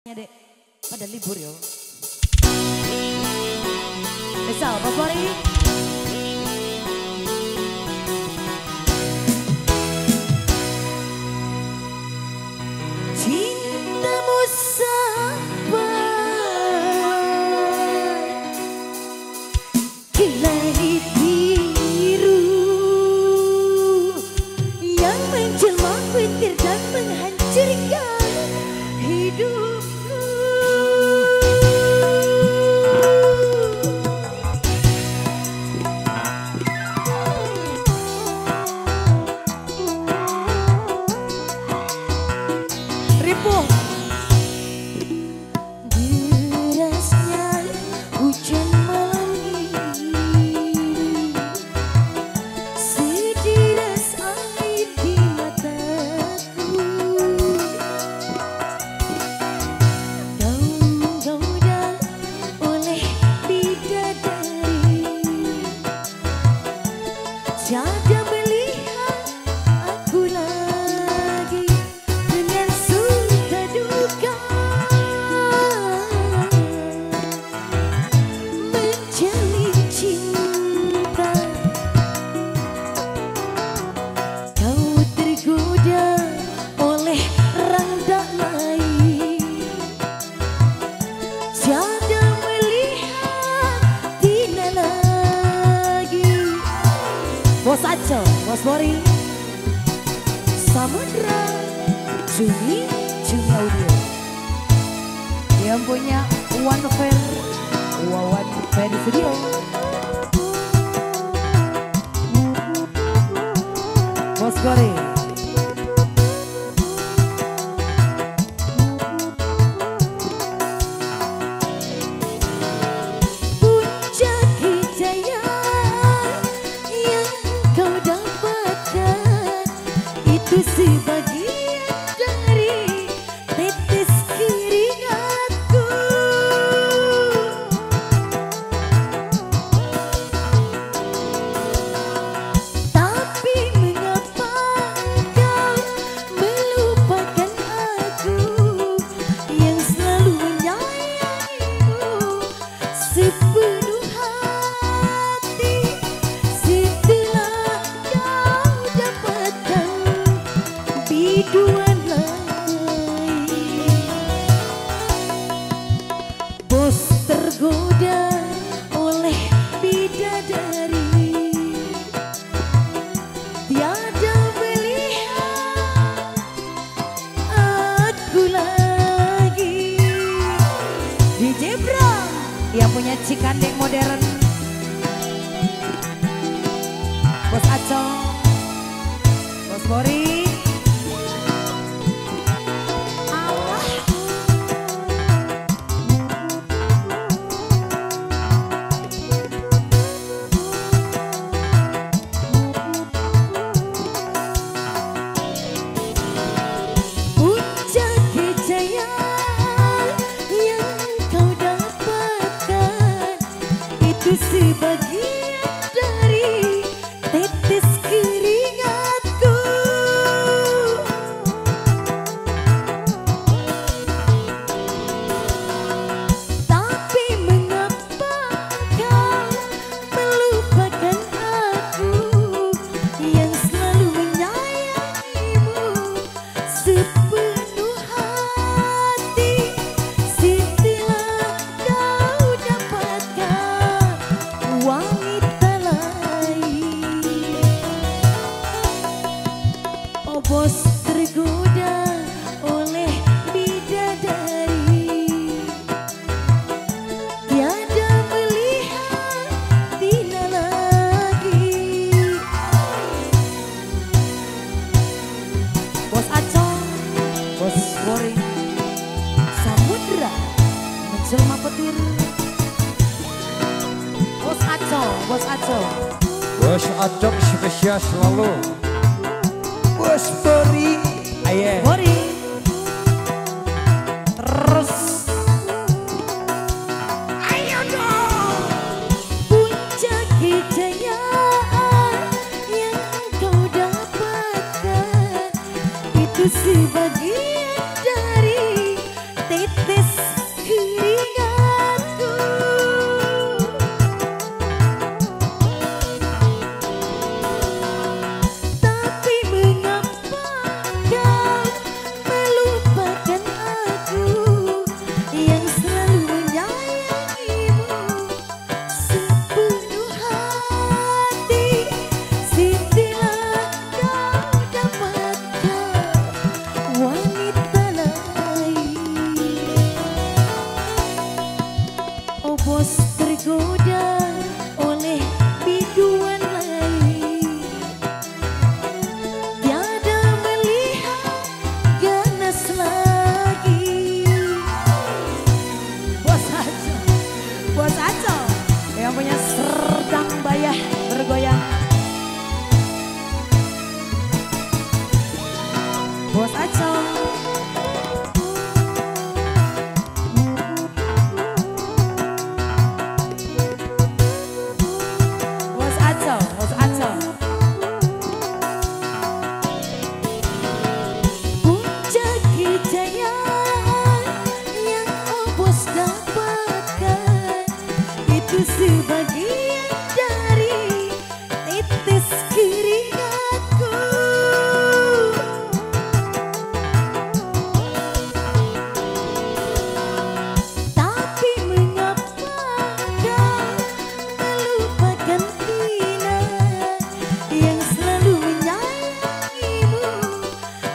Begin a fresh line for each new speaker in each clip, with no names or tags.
Dek, pada libur yo. Misal, Mas Wari. Cintamu sabar, kilai biru yang menjelma petir dan menghancurkan hidupku. Ripuh derasnya hujan malam ini, sederas air di mataku. Goda oleh bidadari, tiada melihat aku lagi dengan suka duka, menjalin cinta. Kau tergoda oleh rangda lain, tiada melihat Tina lagi. Bos Aco, Bos Bori, Samudra, Juni Audio, yang punya One Fair Studio. Bos Bori. Puncak hidayah yang kau dapatkan itu sebagian dari tetes keringatku. Tapi mengapa kau melupakan aku yang selalu menyayangimu sepenuh hati, setelah kau dapatkan biduan lain. Bos tergoda oleh bidadari, tiada melihat aku lagi. DJ Bram yang punya Cikandek modern. Bos Aco, Bos Bori. Allah. Puncak kejayaan yang kau dapatkan itu sebagian dari tetes keringatku. Tapi mengapa kau melupakan aku yang selalu menyayangimu sepenuh hati, setelah kau dapatkan wanita lain. Oh, bos tergoda oleh bidadari, tiada melihat Tina lagi. Bos Aco, Bos Bori, Samudra menjelma petir. Bos Aco, Bos Aco.
Bos Acok spesial selalu. Bos Bori, aye.
Bori. Terus. Ayo dong. Puncak kejayaan yang kau dapatkan itu sebagian dari tetes titis keringatku. Tapi mengapa kau melupakan aku yang selalu menyayangimu sepenuh hati. Sintilah kau dapatkan wanita lain. Oh bos tergoda oleh biduan lain, tiada melihat ganas lagi. Bos Aco yang punya Serdang Bayah bergoyang. Bos Aco. Bos Aco, Bos Aco. Puncak kejayaan yang oh bos dapatkan itu sebagian dari titis keringatku. Tapi mengapa kau melupakan inat yang selalu menyayangimu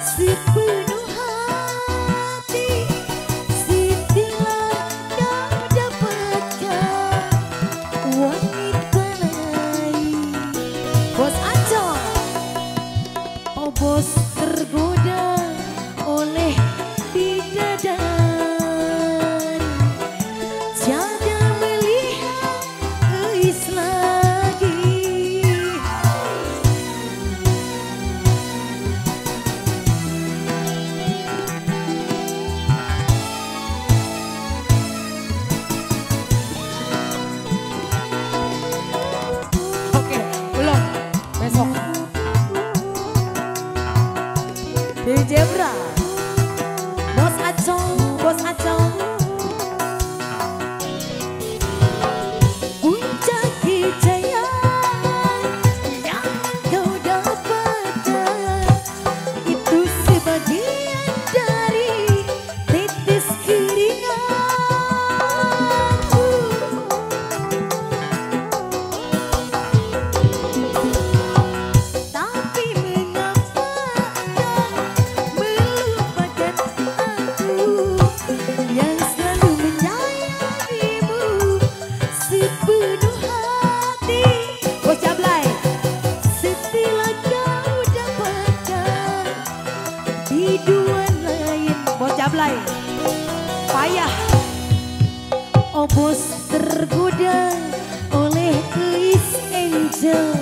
sepenuh hati. Sintilah kau dapatkan wanita lain. Bos Aco. Oh bos tergoda oleh bidadari, tiada melihat eis lagi. Oke, belum. Besok. DJ Bra. Bos Aco, Bos Aco. Puncak kejayaan yang kau dapatkan itu sebagian dari titis keringatku. Tapi mengapa kau melupakan aku yang selalu menyayangimu sepenuh hati. Bos Jablay. Setelah kau dapatkan biduan lain. Bos Jablay. Payah. Oh bos tergoda oleh eis angel.